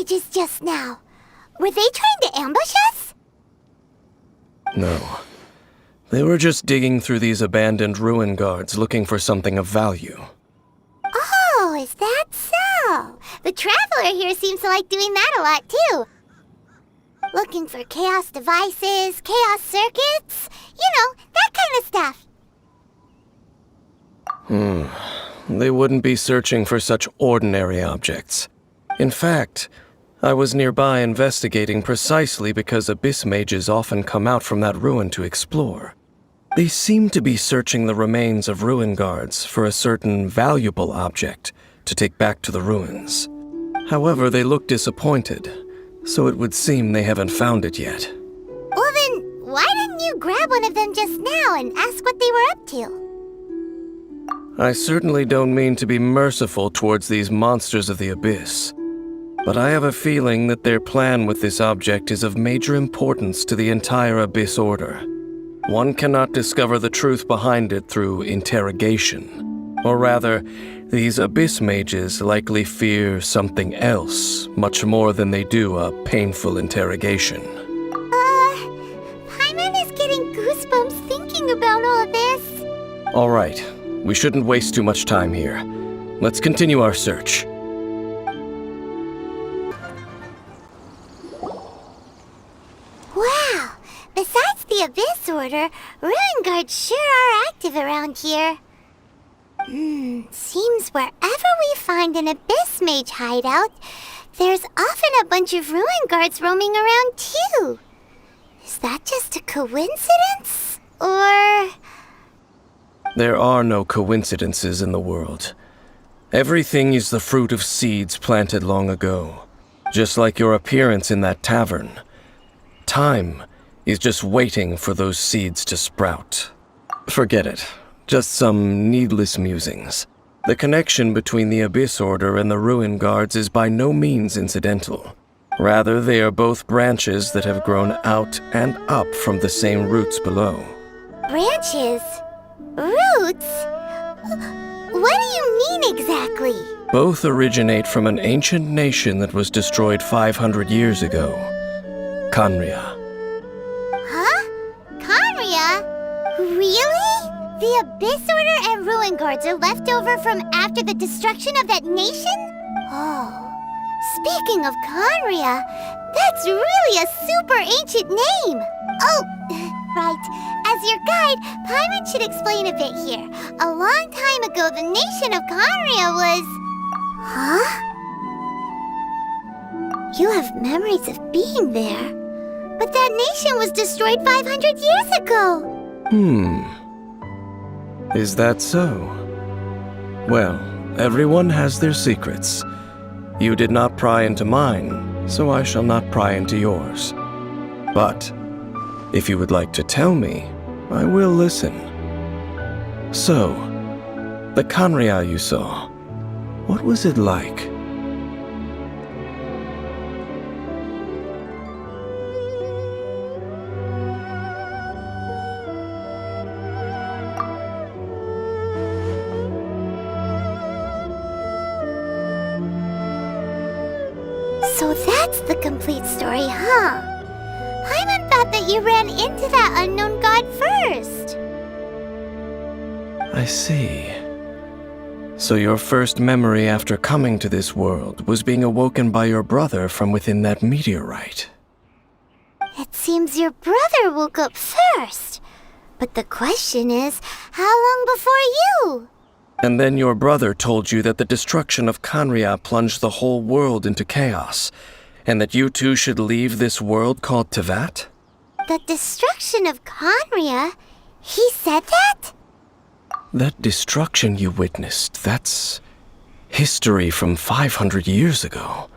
mages just now? Were they trying to ambush us? No. They were just digging through these abandoned ruin guards looking for something of value. Oh, is that so? The Traveler here seems to like doing that a lot, too. Looking for chaos devices, chaos circuits, you know, that kind of stuff. They wouldn't be searching for such ordinary objects. In fact, I was nearby investigating precisely because abyss mages often come out from that ruin to explore. They seem to be searching the remains of ruin guards for a certain valuable object to take back to the ruins. However, they look disappointed, so it would seem they haven't found it yet. Well then, why didn't you grab one of them just now and ask what they were up to? I certainly don't mean to be merciful towards these monsters of the abyss, but I have a feeling that their plan with this object is of major importance to the entire Abyss Order. One cannot discover the truth behind it through interrogation. Or rather, these Abyss mages likely fear something else, much more than they do a painful interrogation. Paimon is getting goosebumps thinking about all of this. All right, we shouldn't waste too much time here. Let's continue our search. Wow! Besides the Abyss Order, ruin guards sure are active around here. Seems wherever we find an Abyss Mage hideout, there's often a bunch of ruin guards roaming around too. Is that just a coincidence? Or... There are no coincidences in the world. Everything is the fruit of seeds planted long ago, just like your appearance in that tavern. Time is just waiting for those seeds to sprout. Forget it. Just some needless musings. The connection between the Abyss Order and the Ruin Guards is by no means incidental. Rather, they are both branches that have grown out and up from the same roots below. Branches? Roots? What do you mean exactly? Both originate from an ancient nation that was destroyed 500 years ago. Khaenri'ah. Huh? Khaenri'ah? Really? The Abyss Order and Ruin Guards are left over from after the destruction of that nation? Oh. Speaking of Khaenri'ah, that's really a super ancient name. Oh, right. As your guide, Paimon should explain a bit here. A long time ago, the nation of Khaenri'ah was... Huh? You have memories of being there. But that nation was destroyed 500 years ago. Is that so? Well, everyone has their secrets. You did not pry into mine, so I shall not pry into yours. But, if you would like to tell me, I will listen. So, the Khaenri'ah you saw, what was it like? So that's the complete story, huh? Paimon thought that you ran into that unknown god first. I see. So your first memory after coming to this world was being awoken by your brother from within that meteorite. It seems your brother woke up first. But the question is, how long before you? And then your brother told you that the destruction of Khaenri'ah plunged the whole world into chaos, and that you two should leave this world called Teyvat? The destruction of Khaenri'ah? He said that? That destruction you witnessed, that's history from 500 years ago.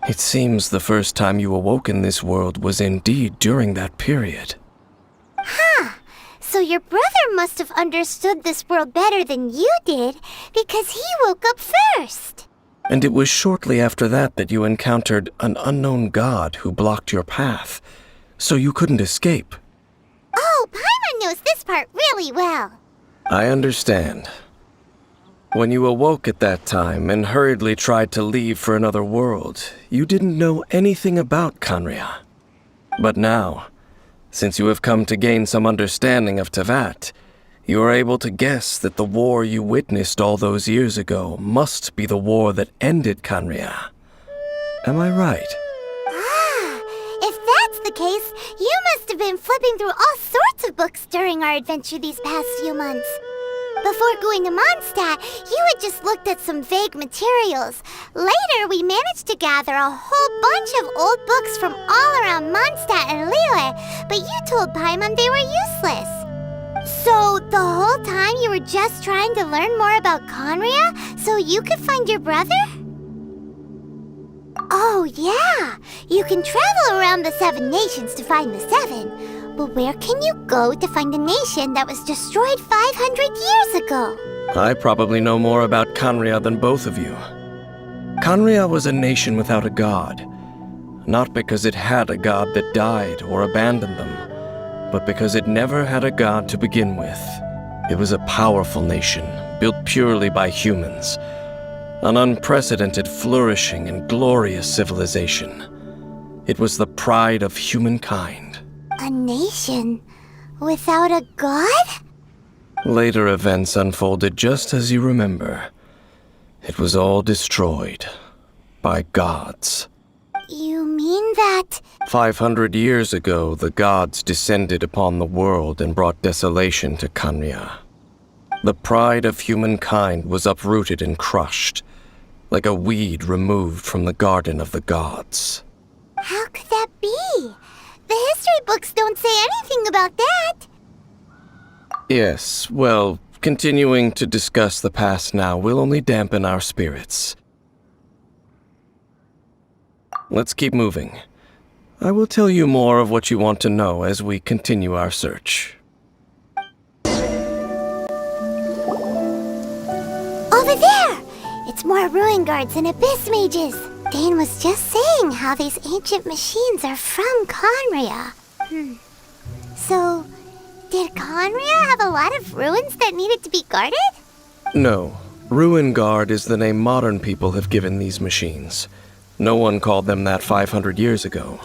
It seems the first time you awoke in this world was indeed during that period. Huh. So your brother must have understood this world better than you did, because he woke up first. And it was shortly after that that you encountered an unknown god who blocked your path, so you couldn't escape. Oh, Paimon knows this part really well. I understand. When you awoke at that time and hurriedly tried to leave for another world, you didn't know anything about Khaenri'ah. But now, since you have come to gain some understanding of Teyvat, you are able to guess that the war you witnessed all those years ago must be the war that ended Khaenri'ah. Am I right? If that's the case, you must have been flipping through all sorts of books during our adventure these past few months. Before going to Mondstadt, you had just looked at some vague materials. Later, we managed to gather a whole bunch of old books from all around Mondstadt and Liyue, but you told Paimon they were useless. So, the whole time you were just trying to learn more about Khaenri'ah so you could find your brother? Oh, yeah! You can travel around the 7 nations to find the 7. But where can you go to find a nation that was destroyed 500 years ago? I probably know more about Khaenri'ah than both of you. Khaenri'ah was a nation without a god. Not because it had a god that died or abandoned them, but because it never had a god to begin with. It was a powerful nation, built purely by humans. An unprecedented, flourishing, and glorious civilization. It was the pride of humankind. A nation without a god? Later events unfolded just as you remember. It was all destroyed by gods. You mean that... 500 years ago, the gods descended upon the world and brought desolation to Khaenri'ah. The pride of humankind was uprooted and crushed, like a weed removed from the garden of the gods. How could that be? The history books don't say anything about that. Yes, well, continuing to discuss the past now will only dampen our spirits. Let's keep moving. I will tell you more of what you want to know as we continue our search. Over there! It's more ruin guards and abyss mages. Dane was just saying how these ancient machines are from Khaenri'ah. So, did Khaenri'ah have a lot of ruins that needed to be guarded? No. Ruin Guard is the name modern people have given these machines. No one called them that 500 years ago.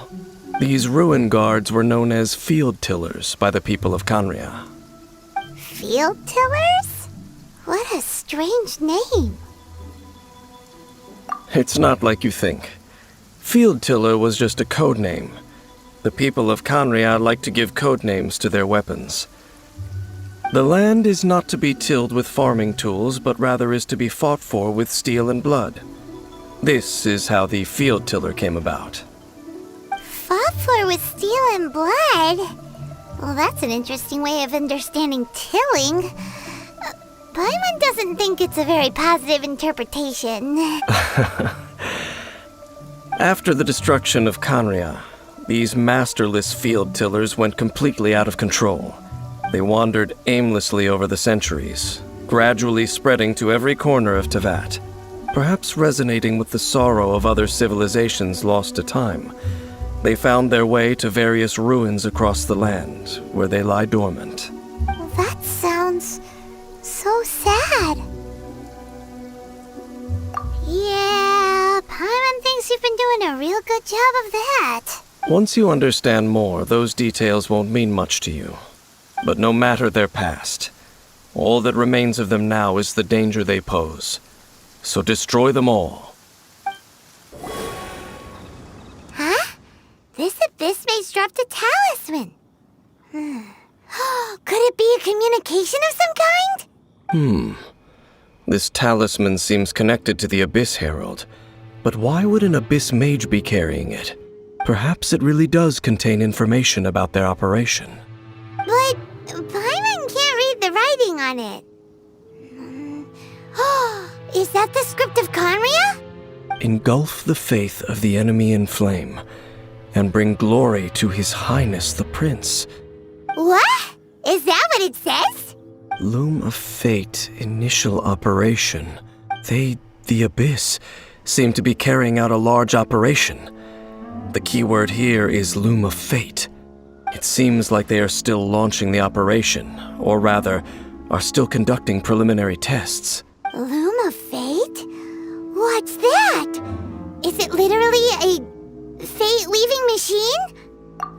These ruin guards were known as field tillers by the people of Khaenri'ah. Field tillers? What a strange name. It's not like you think. Field tiller was just a code name. The people of Khaenri'ah like to give code names to their weapons. The land is not to be tilled with farming tools, but rather is to be fought for with steel and blood. This is how the field tiller came about. Fought for with steel and blood? Well, that's an interesting way of understanding tilling. Paimon doesn't think it's a very positive interpretation. After the destruction of Khaenri'ah, these masterless field tillers went completely out of control. They wandered aimlessly over the centuries, gradually spreading to every corner of Teyvat, perhaps resonating with the sorrow of other civilizations lost to time. They found their way to various ruins across the land, where they lie dormant. Well, that sounds so sad. Yeah, Paimon thinks you've been doing a real good job of that. Once you understand more, those details won't mean much to you. But no matter their past, all that remains of them now is the danger they pose. So destroy them all. Huh? This abyss maze dropped a talisman. Could it be a communication of some kind? This talisman seems connected to the Abyss Herald. But why would an Abyss Mage be carrying it? Perhaps it really does contain information about their operation. But Paimon can't read the writing on it. Is that the script of Khaenri'ah? Engulf the faith of the enemy in flame, and bring glory to His Highness the Prince. What? Is that what it says? Loom of Fate, initial operation. They, the Abyss, seem to be carrying out a large operation. The keyword here is Loom of Fate. It seems like they are still launching the operation, or rather, are still conducting preliminary tests. Loom it literally a fate-weaving machine?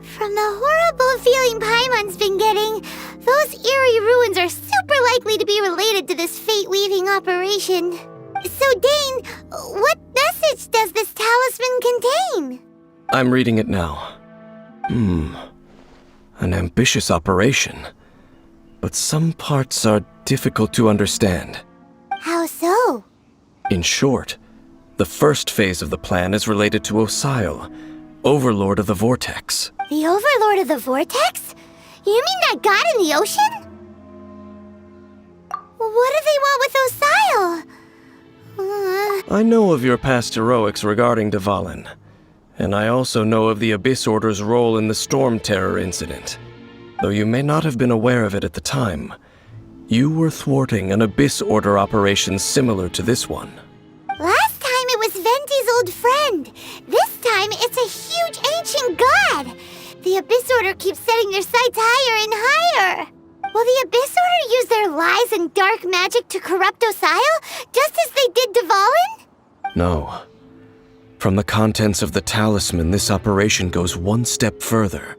From the horrible feeling Paimon's been getting, those eerie ruins are super likely to be related to this fate-weaving operation. So, Dane, what message does this talisman contain? I'm reading it now. An ambitious operation. But some parts are difficult to understand. How so? In short, the first phase of the plan is related to Osile, Overlord of the Vortex. The Overlord of the Vortex? You mean that god in the ocean? What do they want with Osile? I know of your past heroics regarding Dvalin, and I also know of the Abyss Order's role in the Storm Terror incident. Though you may not have been aware of it at the time, you were thwarting an Abyss Order operation similar to this one. Last time it was Venti's old friend. This time it's a huge ancient god. The Abyss Order keeps setting their sights higher and higher. Will the Abyss Order use their lies and dark magic to corrupt Osile, just as they did Dvalin? No. From the contents of the talisman, this operation goes one step further.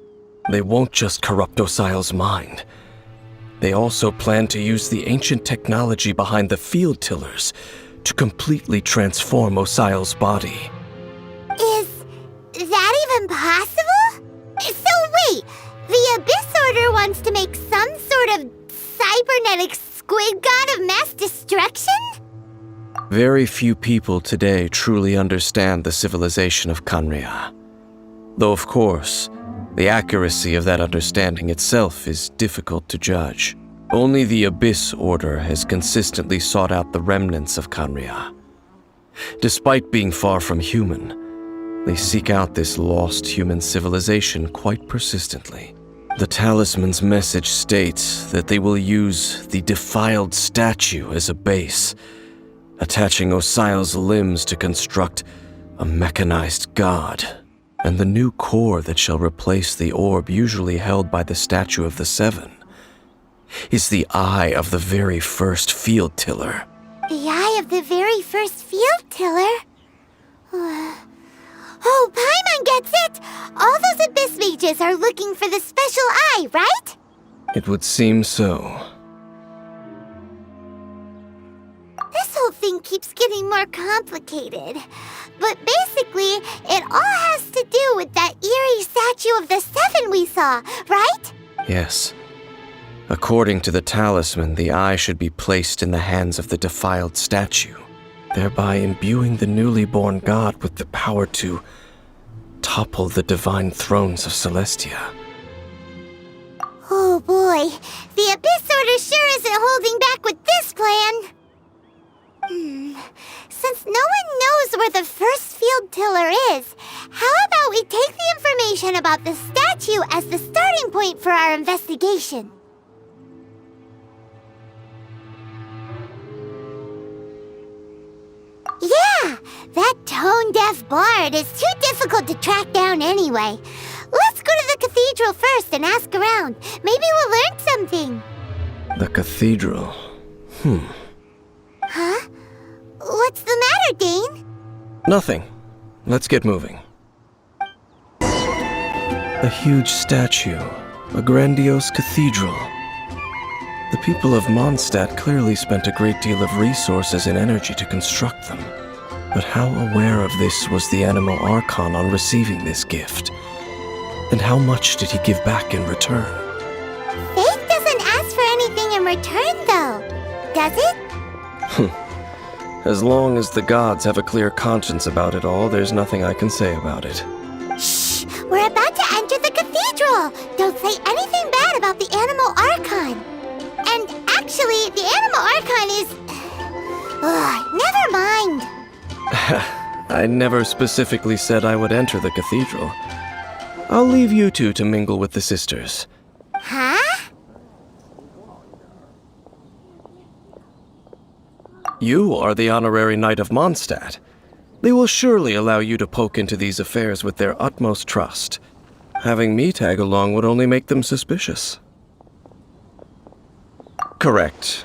They won't just corrupt Osile's mind. They also plan to use the ancient technology behind the field tillers to completely transform Osile's body. Is that even possible? So wait, the Abyss Order wants to make some sort of cybernetic squid god of mass destruction? Very few people today truly understand the civilization of Khaenri'ah. Though of course, the accuracy of that understanding itself is difficult to judge. Only the Abyss Order has consistently sought out the remnants of Khaenri'ah. Despite being far from human, they seek out this lost human civilization quite persistently. The talisman's message states that they will use the defiled statue as a base, attaching Osile's limbs to construct a mechanized god, and the new core that shall replace the orb usually held by the Statue of the Seven is the eye of the very first field tiller. The eye of the very first field tiller? Oh, Paimon gets it! All those Abyss mages are looking for the special eye, right? It would seem so. This whole thing keeps getting more complicated. But basically, it all has to do with that eerie Statue of the Seven we saw, right? Yes. According to the talisman, the eye should be placed in the hands of the defiled statue, thereby imbuing the newly born god with the power to topple the divine thrones of Celestia. Oh boy, the Abyss Order sure isn't holding back with this plan. Since no one knows where the first field tiller is, how about we take the information about the statue as the starting point for our investigation? Yeah, that tone-deaf bard is too difficult to track down anyway. Let's go to the cathedral first and ask around. Maybe we'll learn something. The cathedral. Huh? What's the matter, Dane? Nothing. Let's get moving. A huge statue. A grandiose cathedral. The people of Mondstadt clearly spent a great deal of resources and energy to construct them. But how aware of this was the Animo Archon on receiving this gift? And how much did he give back in return? Faith doesn't ask for anything in return, though, does it? As long as the gods have a clear conscience about it all, there's nothing I can say about it. Shh! We're about to enter the cathedral! Don't say anything bad about the Animo Archon! And actually, the Animo Archon is... never mind. I never specifically said I would enter the cathedral. I'll leave you two to mingle with the sisters. Huh? You are the honorary knight of Mondstadt. They will surely allow you to poke into these affairs with their utmost trust. Having me tag along would only make them suspicious. Correct.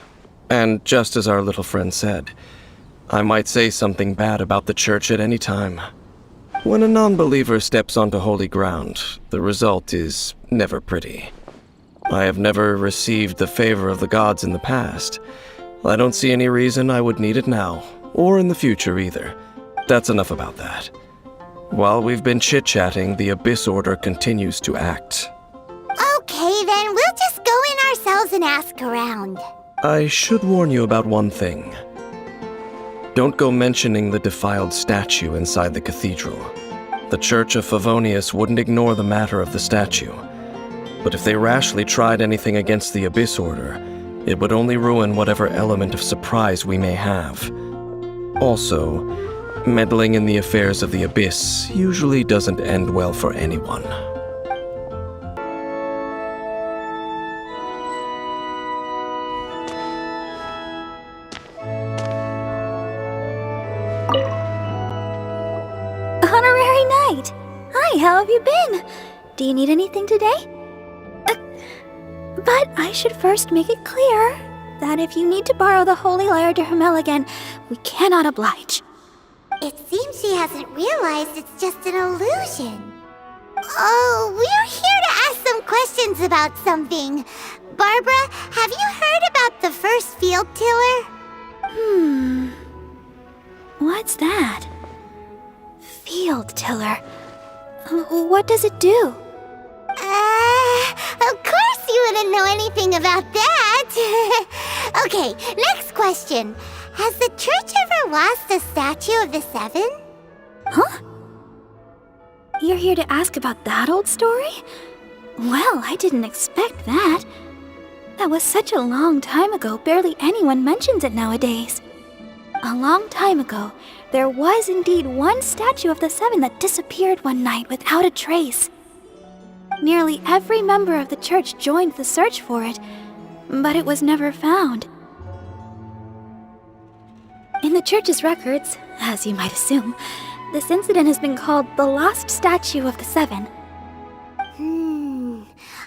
And just as our little friend said, I might say something bad about the church at any time. When a non-believer steps onto holy ground, the result is never pretty. I have never received the favor of the gods in the past. I don't see any reason I would need it now, or in the future either. That's enough about that. While we've been chit-chatting, the Abyss Order continues to act. Okay, then we'll just go in ourselves and ask around. I should warn you about one thing. Don't go mentioning the defiled statue inside the cathedral. The Church of Favonius wouldn't ignore the matter of the statue. But if they rashly tried anything against the Abyss Order, it would only ruin whatever element of surprise we may have. Also, meddling in the affairs of the Abyss usually doesn't end well for anyone. Honorary Knight! Hi, how have you been? Do you need anything today? But I should first make it clear that if you need to borrow the Holy Lyre de Hermel again, we cannot oblige. It seems she hasn't realized it's just an illusion. Oh, we're here to ask some questions about something. Barbara, have you heard about the first field tiller? What's that? Field tiller. What does it do? Of course you wouldn't know anything about that. Okay, next question. Has the church ever lost a statue of the Seven? Huh? You're here to ask about that old story? Well, I didn't expect that. That was such a long time ago, barely anyone mentions it nowadays. A long time ago, there was indeed one statue of the Seven that disappeared one night without a trace. Nearly every member of the church joined the search for it, but it was never found. In the church's records, as you might assume, this incident has been called the Lost Statue of the Seven.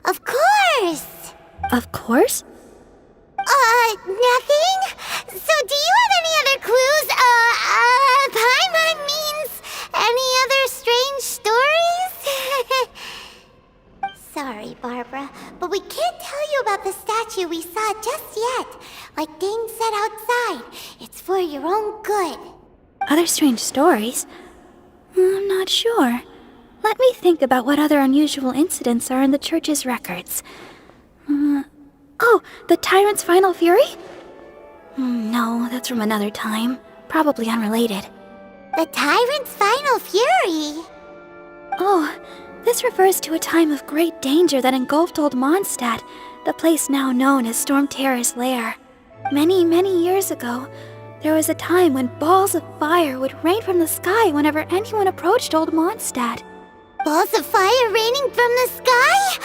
Of course! Of course? Nothing? So do you have any other clues? Paimon means any other strange stories? Sorry, Barbara, but we can't tell you about the statue we saw just yet. Like Dane said outside, it's for your own good. Other strange stories? I'm not sure. Let me think about what other unusual incidents are in the church's records. Oh, the Tyrant's Final Fury? No, that's from another time. Probably unrelated. The Tyrant's Final Fury? Oh, this refers to a time of great danger that engulfed Old Mondstadt, the place now known as Storm Terror's lair. Many, many years ago, there was a time when balls of fire would rain from the sky whenever anyone approached Old Mondstadt. Balls of fire raining from the sky?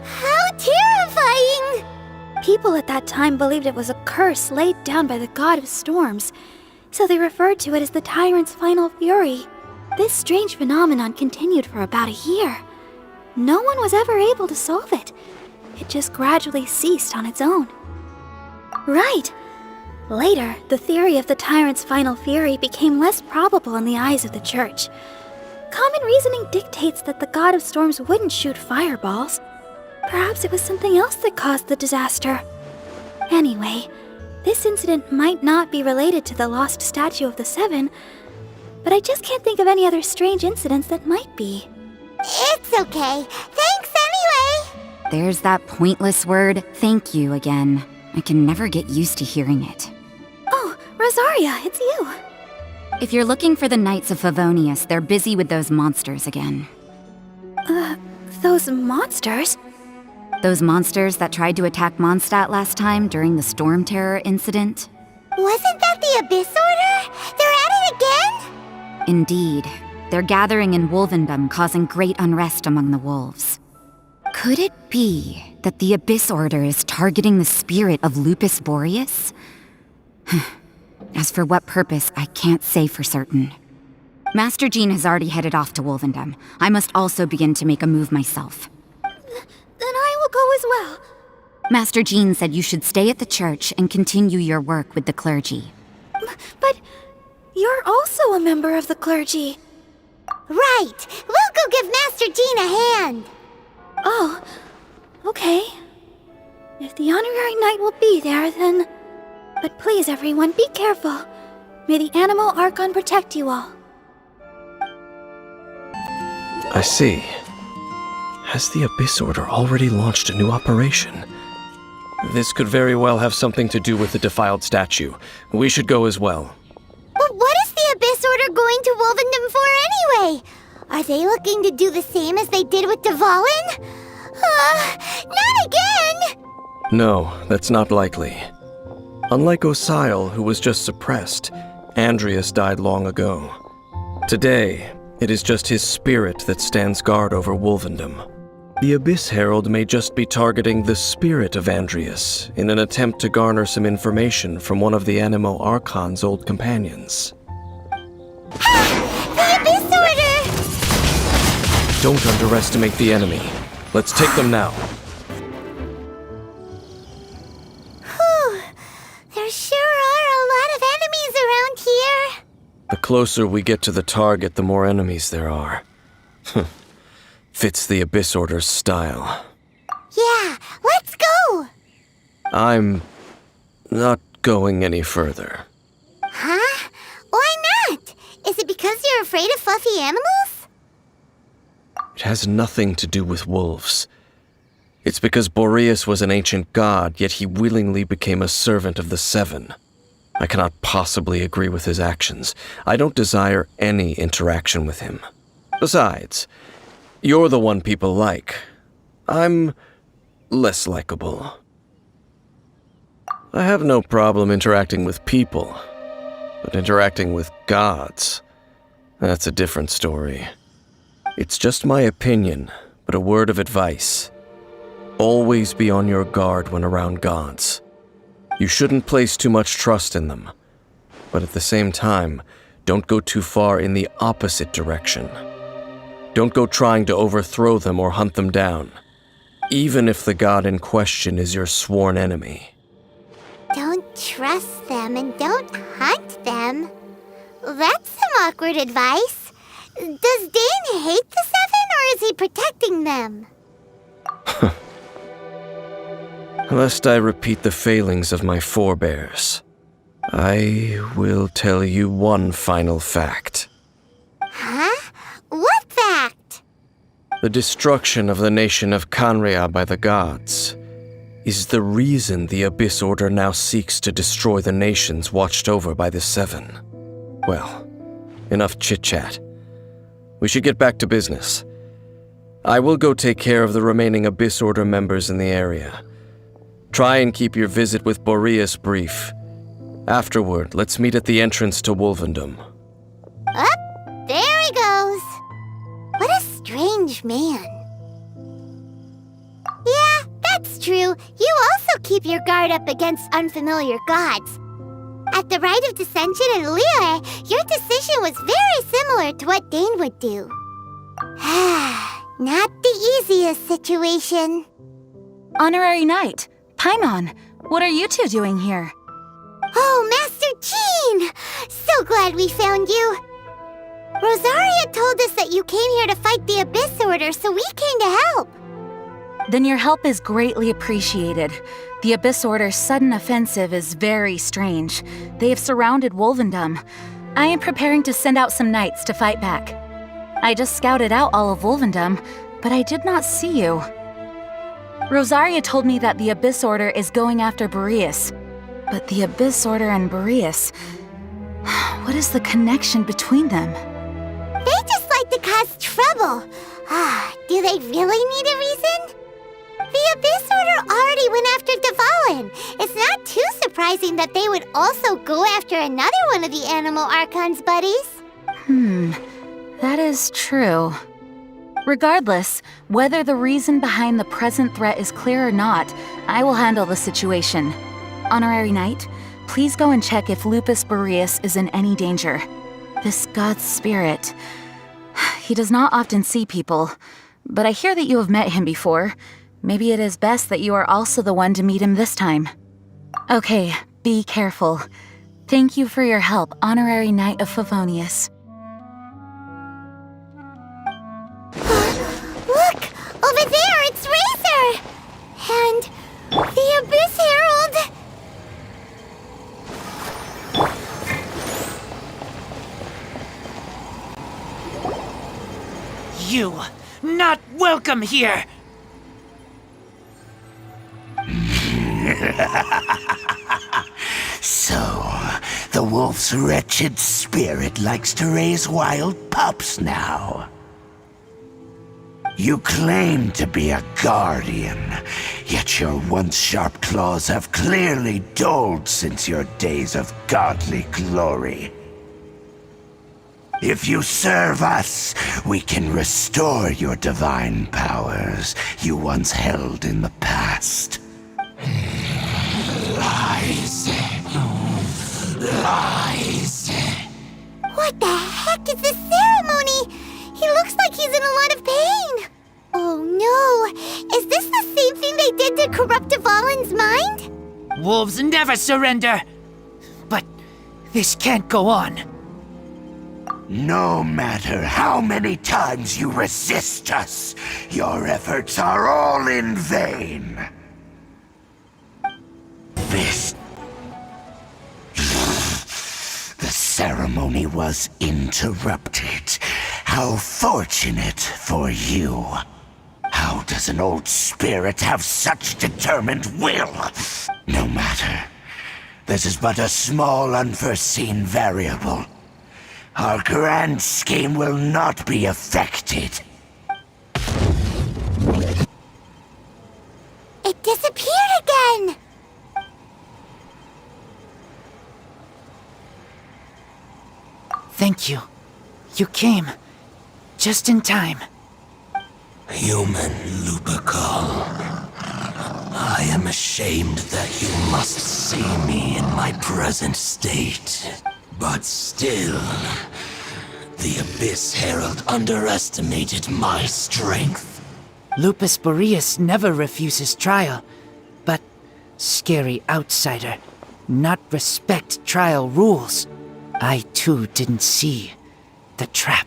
How terrifying! People at that time believed it was a curse laid down by the god of storms, so they referred to it as the Tyrant's Final Fury. This strange phenomenon continued for about a year. No one was ever able to solve it. It just gradually ceased on its own. Right. Later, the theory of the Tyrant's Final Fury became less probable in the eyes of the church. Common reasoning dictates that the god of storms wouldn't shoot fireballs. Perhaps it was something else that caused the disaster. Anyway, this incident might not be related to the lost statue of the Seven, but I just can't think of any other strange incidents that might be. It's okay. Thanks anyway. There's that pointless word, thank you, again. I can never get used to hearing it. Oh, Rosaria, it's you. If you're looking for the Knights of Favonius, they're busy with those monsters again. Those monsters? Those monsters that tried to attack Mondstadt last time during the Storm Terror incident? Wasn't that the Abyss Order? They're at it again? Indeed. They're gathering in Wolvendom, causing great unrest among the wolves. Could it be that the Abyss Order is targeting the spirit of Lupus Boreas? As for what purpose, I can't say for certain. Master Jean has already headed off to Wolvendom. I must also begin to make a move myself. Then I will go as well. Master Jean said you should stay at the church and continue your work with the clergy. But you're also a member of the clergy. Right! We'll go give Master Jean a hand! Oh, okay. If the honorary knight will be there, then... But please, everyone, be careful. May the Animal Archon protect you all. I see. Has the Abyss Order already launched a new operation? This could very well have something to do with the defiled statue. We should go as well. But what is the Abyss Order going to Wolvendom for anyway? Are they looking to do the same as they did with Dvalin? Not again! No, that's not likely. Unlike Osile, who was just suppressed, Andrias died long ago. Today, it is just his spirit that stands guard over Wolvendom. The Abyss Herald may just be targeting the spirit of Andrias in an attempt to garner some information from one of the Animo Archon's old companions. The Abyss Order! Don't underestimate the enemy. Let's take them now. Whew. There sure are a lot of enemies around here. The closer we get to the target, the more enemies there are. Fits the Abyss Order's style. Yeah, let's go! I'm not going any further. Huh? Why not? Is it because you're afraid of fluffy animals? It has nothing to do with wolves. It's because Boreas was an ancient god, yet he willingly became a servant of the Seven. I cannot possibly agree with his actions. I don't desire any interaction with him. Besides, you're the one people like. I'm less likable. I have no problem interacting with people, but interacting with gods, that's a different story. It's just my opinion, but a word of advice. Always be on your guard when around gods. You shouldn't place too much trust in them, but at the same time, don't go too far in the opposite direction. Don't go trying to overthrow them or hunt them down, even if the god in question is your sworn enemy. Don't trust them and don't hunt them. That's some awkward advice. Does Dane hate the Seven, or is he protecting them? Lest I repeat the failings of my forebears, I will tell you one final fact. Huh? What fact? The destruction of the nation of Canria by the gods is the reason the Abyss Order now seeks to destroy the nations watched over by the Seven. Well, enough chit-chat. We should get back to business. I will go take care of the remaining Abyss Order members in the area. Try and keep your visit with Boreas brief. Afterward, let's meet at the entrance to Wolvendom. Up, there he goes. What a strange man. Yeah, that's true. You also keep your guard up against unfamiliar gods. At the Rite of Dissension in Liyue, your decision was very similar to what Dane would do. Not the easiest situation. Honorary Knight, Paimon, what are you two doing here? Oh, Master Jean! So glad we found you. Rosaria told us that you came here to fight the Abyss Order, so we came to help. Then your help is greatly appreciated. The Abyss Order's sudden offensive is very strange. They have surrounded Wolvendom. I am preparing to send out some knights to fight back. I just scouted out all of Wolvendom, but I did not see you. Rosaria told me that the Abyss Order is going after Boreas. But the Abyss Order and Boreas... what is the connection between them? They just like to cause trouble. Do they really need a reason? The Abyss Order already went after Dvalin. It's not too surprising that they would also go after another one of the Animal Archon's buddies. That is true. Regardless, whether the reason behind the present threat is clear or not, I will handle the situation. Honorary Knight, please go and check if Lupus Boreas is in any danger. This god's spirit... he does not often see people, but I hear that you have met him before. Maybe it is best that you are also the one to meet him this time. Okay, be careful. Thank you for your help, Honorary Knight of Favonius. welcome here! So, the wolf's wretched spirit likes to raise wild pups now. You claim to be a guardian, yet your once sharp claws have clearly dulled since your days of godly glory. If you serve us, we can restore your divine powers you once held in the past. Lies. Lies. What the heck is this ceremony? He looks like he's in a lot of pain. Oh no! Is this the same thing they did to corrupt Dvalin's mind? Wolves never surrender! But this can't go on. No matter how many times you resist us, your efforts are all in vain. This... The ceremony was interrupted. How fortunate for you. How does an old spirit have such determined will? No matter. This is but a small unforeseen variable. Our grand scheme will not be affected. It disappeared again! Thank you. You came. Just in time. Human Lupercal, I am ashamed that you must see me in my present state. But still, the Abyss Herald underestimated my strength. Lupus Boreas never refuses trial, but scary outsider, not respect trial rules. I too didn't see the trap.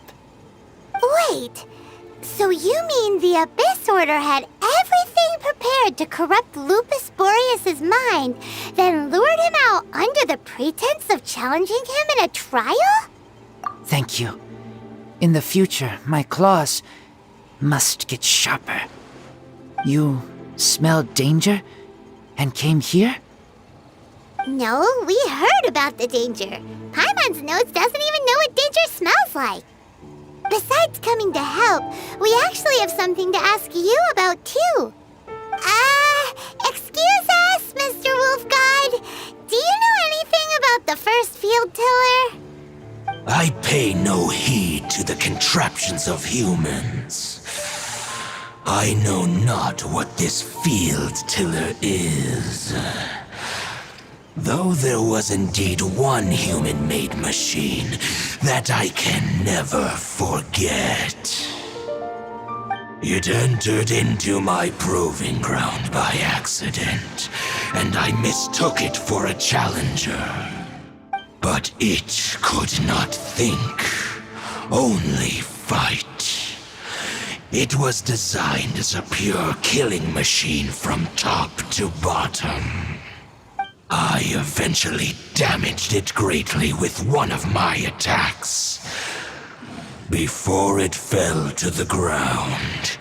Wait, so you mean the Abyss Order had everything prepared to corrupt Lupus Boreas' mind, then lured him out under the pretense of challenging him in a trial? Thank you. In the future, my claws must get sharper. You smelled danger and came here? No, we heard about the danger. Paimon's nose doesn't even know what danger smells like. Besides coming to help, we actually have something to ask you about too. Excuse us, Mr. Wolf God. Do you know anything about the first field tiller? I pay no heed to the contraptions of humans. I know not what this field tiller is. Though there was indeed one human-made machine that I can never forget. It entered into my proving ground by accident, and I mistook it for a challenger. But it could not think, only fight. It was designed as a pure killing machine from top to bottom. I eventually damaged it greatly with one of my attacks. Before it fell to the ground,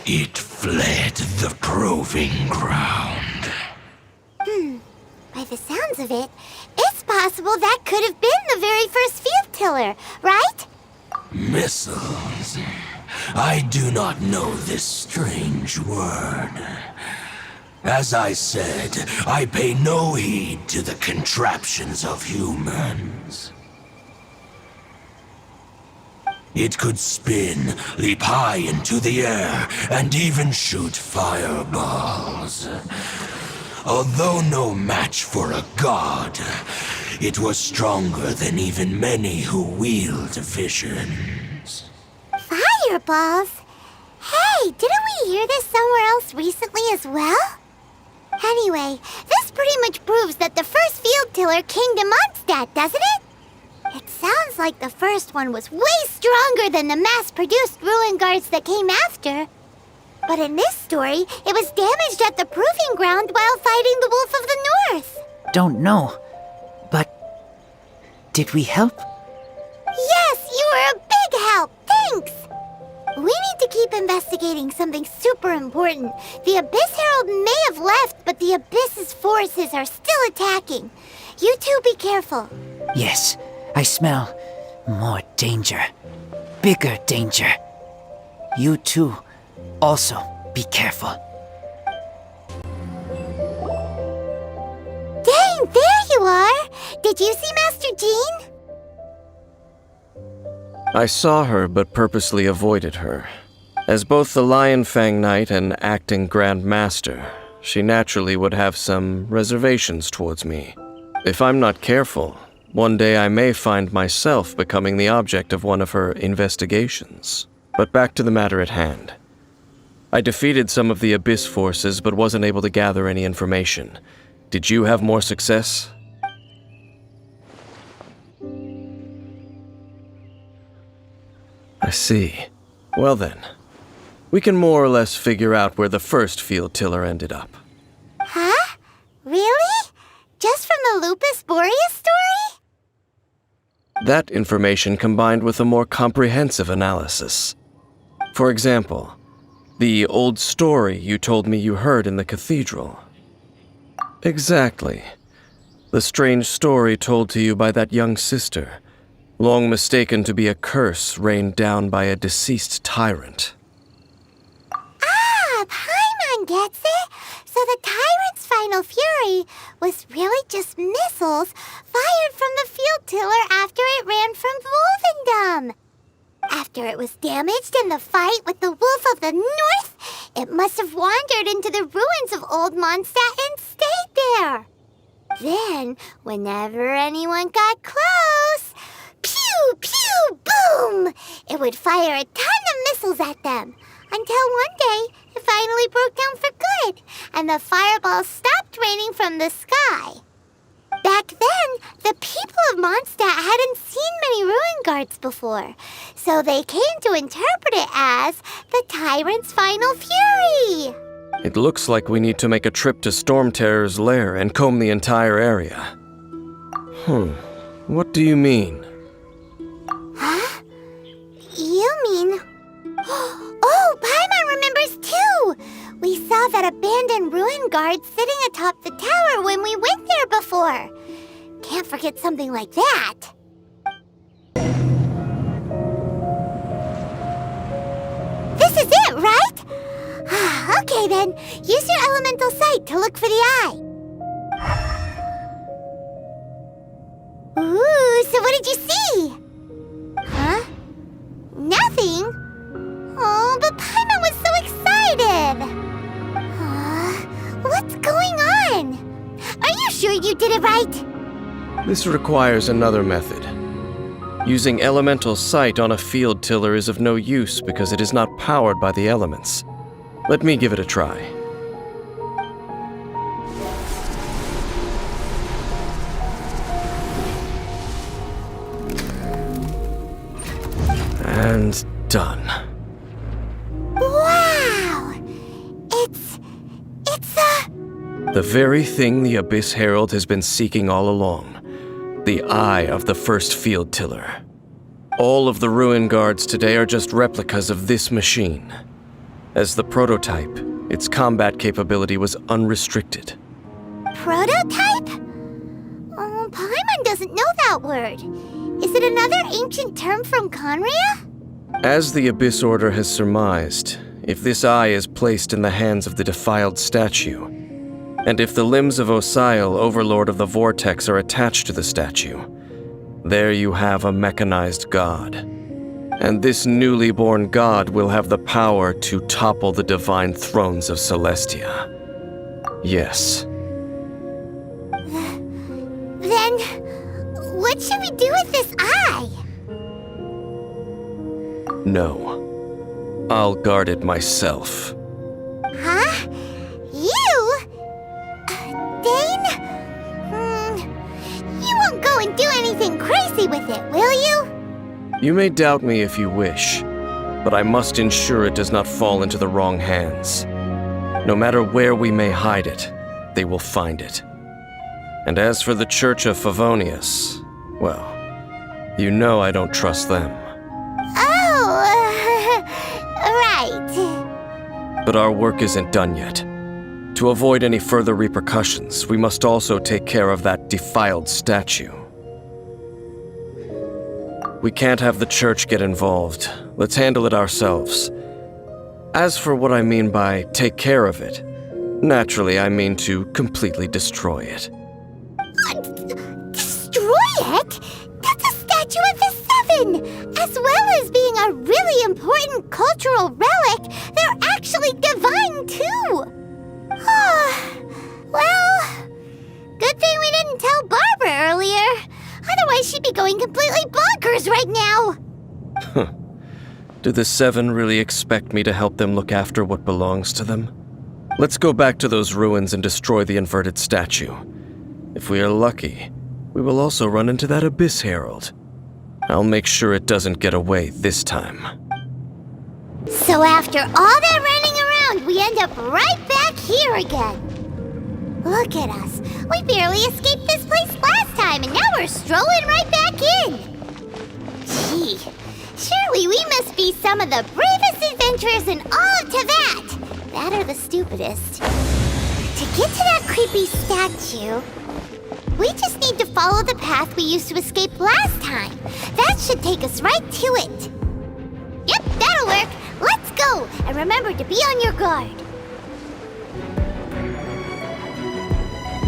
it fled the proving ground. By the sounds of it, it's possible that could have been the very first field tiller, right? Missiles. I do not know this strange word. As I said, I pay no heed to the contraptions of humans. It could spin, leap high into the air, and even shoot fireballs. Although no match for a god, it was stronger than even many who wield visions. Fireballs? Hey, didn't we hear this somewhere else recently as well? Anyway, this pretty much proves that the first field tiller came to Mondstadt, doesn't it? It sounds like the first one was way stronger than the mass-produced ruin guards that came after. But in this story, it was damaged at the proving ground while fighting the Wolf of the North. Don't know, but did we help? Yes, you were a big help, thanks! We need to keep investigating something super important. The Abyss Herald may have left, but the Abyss's forces are still attacking. You two be careful. Yes, I smell more danger. Bigger danger. You too, also be careful. Dang, there you are! Did you see Master Jean? I saw her, but purposely avoided her. As both the Lion Fang Knight and acting Grand Master, she naturally would have some reservations towards me. If I'm not careful, one day I may find myself becoming the object of one of her investigations. But back to the matter at hand. I defeated some of the Abyss forces, but wasn't able to gather any information. Did you have more success? I see. Well then, we can more or less figure out where the first field tiller ended up. Huh? Really? Just from the Lupus Boreas story? That information combined with a more comprehensive analysis. For example, the old story you told me you heard in the cathedral. Exactly. The strange story told to you by that young sister, long mistaken to be a curse rained down by a deceased tyrant. Ah, Paimon gets it! So the tyrant's final fury was really just missiles fired from the field tiller after it ran from Wolvendom. After it was damaged in the fight with the Wolf of the North, it must have wandered into the ruins of Old Mondstadt and stayed there. Then, whenever anyone got close, pew, pew, boom! It would fire a ton of missiles at them, until one day it finally broke down for good, and the fireballs stopped raining from the sky. Back then, the people of Mondstadt hadn't seen many ruin guards before, so they came to interpret it as the tyrant's final fury. It looks like we need to make a trip to Storm Terror's lair and comb the entire area. What do you mean? Huh? You mean... Oh, Paimon remembers too! We saw that abandoned ruin guard sitting atop the tower when we went there before. Can't forget something like that. This is it, right? Okay then, use your elemental sight to look for the eye. Ooh, so what did you see? Huh? Nothing? Oh, but Paimon was so excited! What's going on? Are you sure you did it right? This requires another method. Using elemental sight on a field tiller is of no use because it is not powered by the elements. Let me give it a try. And done. Wow! It's the very thing the Abyss Herald has been seeking all along. The eye of the first field tiller. All of the ruin guards today are just replicas of this machine. As the prototype, its combat capability was unrestricted. Prototype? Oh, Paimon doesn't know that word. Is it another ancient term from Conria? As the Abyss Order has surmised, if this eye is placed in the hands of the defiled statue, and if the limbs of Osial, Overlord of the Vortex, are attached to the statue, there you have a mechanized god. And this newly born god will have the power to topple the divine thrones of Celestia. Yes. Then, what should we do with this eye? No. I'll guard it myself. Huh? You? Dane? You won't go and do anything crazy with it, will you? You may doubt me if you wish, but I must ensure it does not fall into the wrong hands. No matter where we may hide it, they will find it. And as for the Church of Favonius, well, you know I don't trust them. Oh, right. But our work isn't done yet. To avoid any further repercussions, we must also take care of that defiled statue. We can't have the church get involved. Let's handle it ourselves. As for what I mean by take care of it, naturally I mean to completely destroy it. Destroy it? That's a statue of the Seven! As well as being a really important cultural relic, they're actually divine too! Well, good thing we didn't tell Barbara earlier. Otherwise she'd be going completely bonkers right now! Do the Seven really expect me to help them look after what belongs to them? Let's go back to those ruins and destroy the inverted statue. If we are lucky, we will also run into that Abyss Herald. I'll make sure it doesn't get away this time. So after all that running around, we end up right back here again. Look at us. We barely escaped this place last time, and now we're strolling right back in. Gee, surely we must be some of the bravest adventurers in all of Teyvat. That or the stupidest. To get to that creepy statue, we just need to follow the path we used to escape last time. That should take us right to it. Yep, that'll work. Let's go, and remember to be on your guard.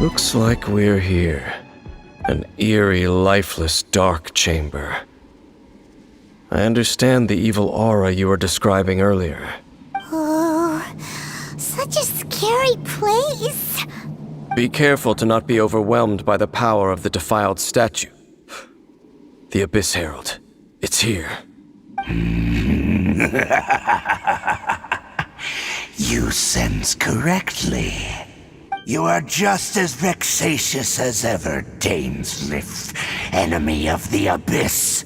Looks like we're here. An eerie, lifeless, dark chamber. I understand the evil aura you were describing earlier. Oh, such a scary place. Be careful to not be overwhelmed by the power of the defiled statue. The Abyss Herald. It's here. You sense correctly. You are just as vexatious as ever, Dainsleif, enemy of the Abyss.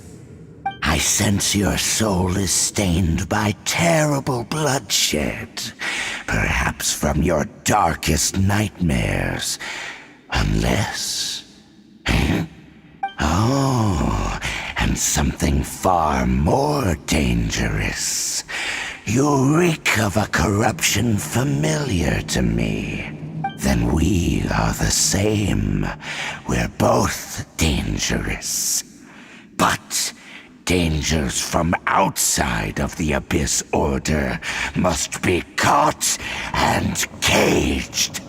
I sense your soul is stained by terrible bloodshed, perhaps from your darkest nightmares, unless... Oh, and something far more dangerous. You reek of a corruption familiar to me. Then we are the same. We're both dangerous. But dangers from outside of the Abyss Order must be caught and caged.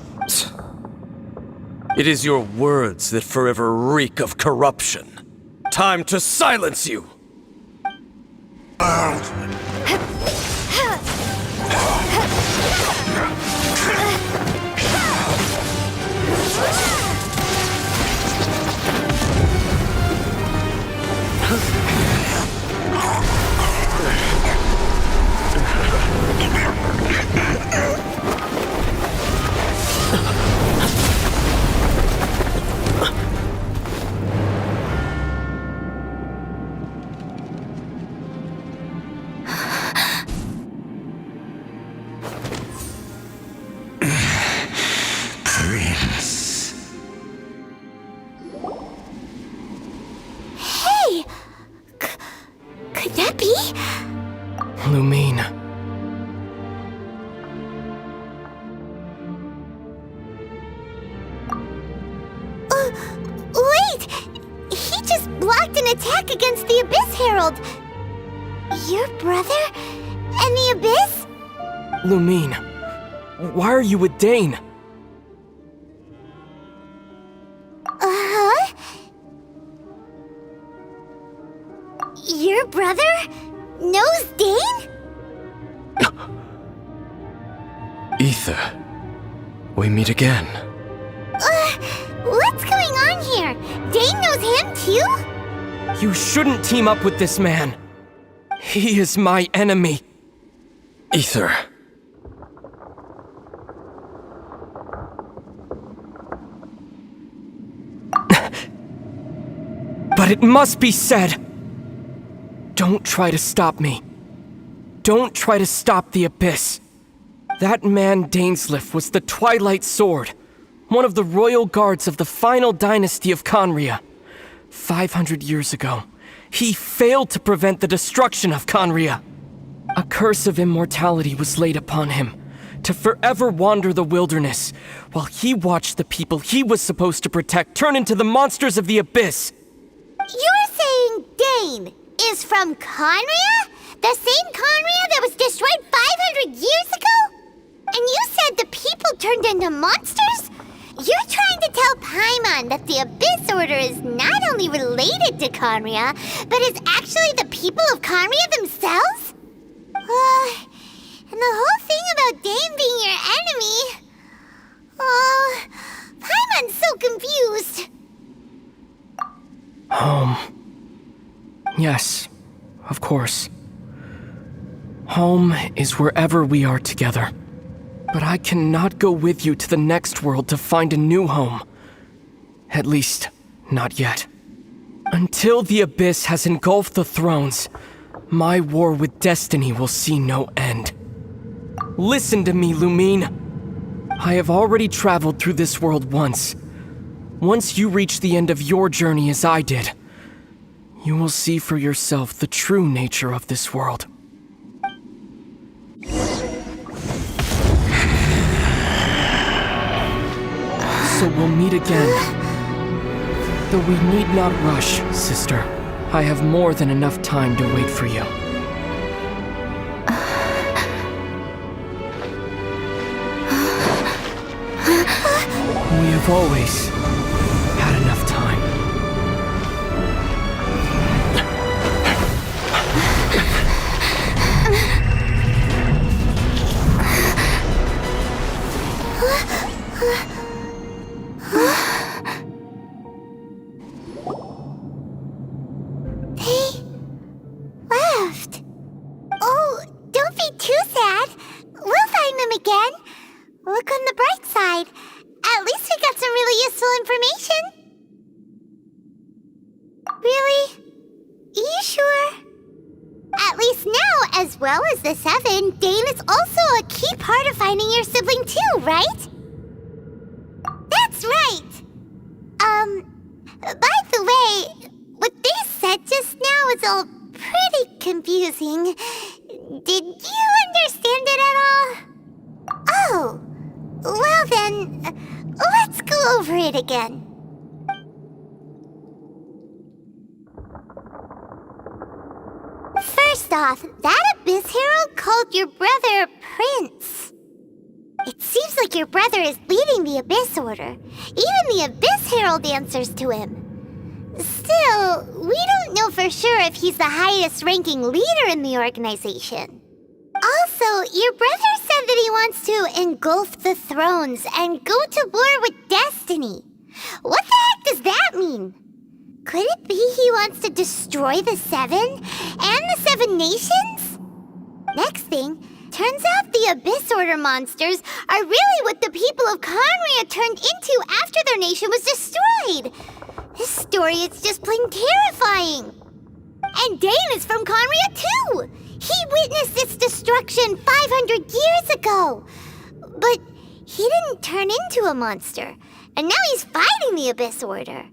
It is your words that forever reek of corruption. Time to silence you! Prince. Hey! Could that be? Lumine. Wait! He just blocked an attack against the Abyss Herald. Your brother? And the Abyss? Lumine. Why are you with Dane? Uh-huh. Your brother knows Dane? Ether. We meet again. What's going on here? Dane knows him too? You shouldn't team up with this man. He is my enemy. Ether. But it must be said. Don't try to stop me. Don't try to stop the Abyss. That man Dainsleif was the Twilight Sword, one of the royal guards of the final dynasty of Conria. 500 years ago, he failed to prevent the destruction of Conria. A curse of immortality was laid upon him, to forever wander the wilderness, while he watched the people he was supposed to protect turn into the monsters of the abyss. You're saying Dane is from Conria? The same Conria that was destroyed 500 years ago? And you said the people turned into monsters? You're trying to tell Paimon that the Abyss Order is not only related to Conria, but is actually the people of Conria themselves? And the whole thing about Dane being your enemy... Oh, Paimon's so confused. Home. Yes, of course. Home is wherever we are together. But I cannot go with you to the next world to find a new home. At least, not yet. Until the Abyss has engulfed the thrones, my war with destiny will see no end. Listen to me, Lumine. I have already traveled through this world once. Once you reach the end of your journey as I did, you will see for yourself the true nature of this world. So we'll meet again. Though we need not rush, sister. I have more than enough time to wait for you. We have always had enough time. They left. Oh, don't be too sad. We'll find them again. Look on the bright side. At least we got some really useful information. Really? You sure? At least now, as well as the 7, Dane is also a key part of finding your sibling too, right? That's right! By the way, what they said just now is all pretty confusing. Did you understand it at all? Oh, well then, let's go over it again. First off, that Abyss Herald called your brother Prince. It seems like your brother is leading the Abyss Order. Even the Abyss Herald answers to him. Still, we don't know for sure if he's the highest ranking leader in the organization. Also, your brother said that he wants to engulf the thrones and go to war with destiny. What the heck does that mean? Could it be he wants to destroy the 7 and the 7 nations? Next thing, turns out the Abyss Order monsters are really what the people of Conria turned into after their nation was destroyed. This story is just plain terrifying. And Dane is from Conria too. He witnessed its destruction 500 years ago. But he didn't turn into a monster. And now he's fighting the Abyss Order.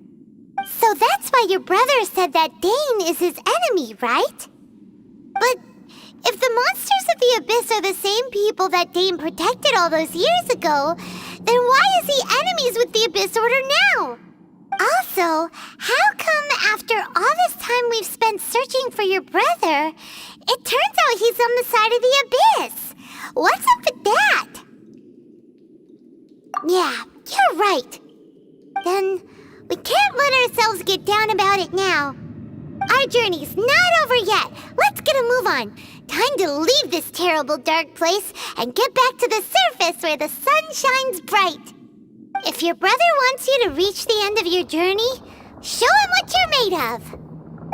So that's why your brother said that Dane is his enemy, right? But if the monsters of the Abyss are the same people that Dane protected all those years ago, then why is he enemies with the Abyss Order now? Also, how come after all this time we've spent searching for your brother, it turns out he's on the side of the Abyss? What's up with that? Yeah, you're right. Then we can't let ourselves get down about it now. Our journey's not over yet. Let's get a move on. Time to leave this terrible dark place and get back to the surface where the sun shines bright. If your brother wants you to reach the end of your journey, show him what you're made of.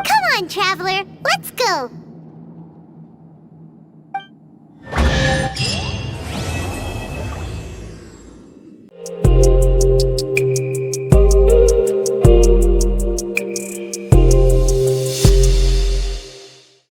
Come on, traveler, let's go.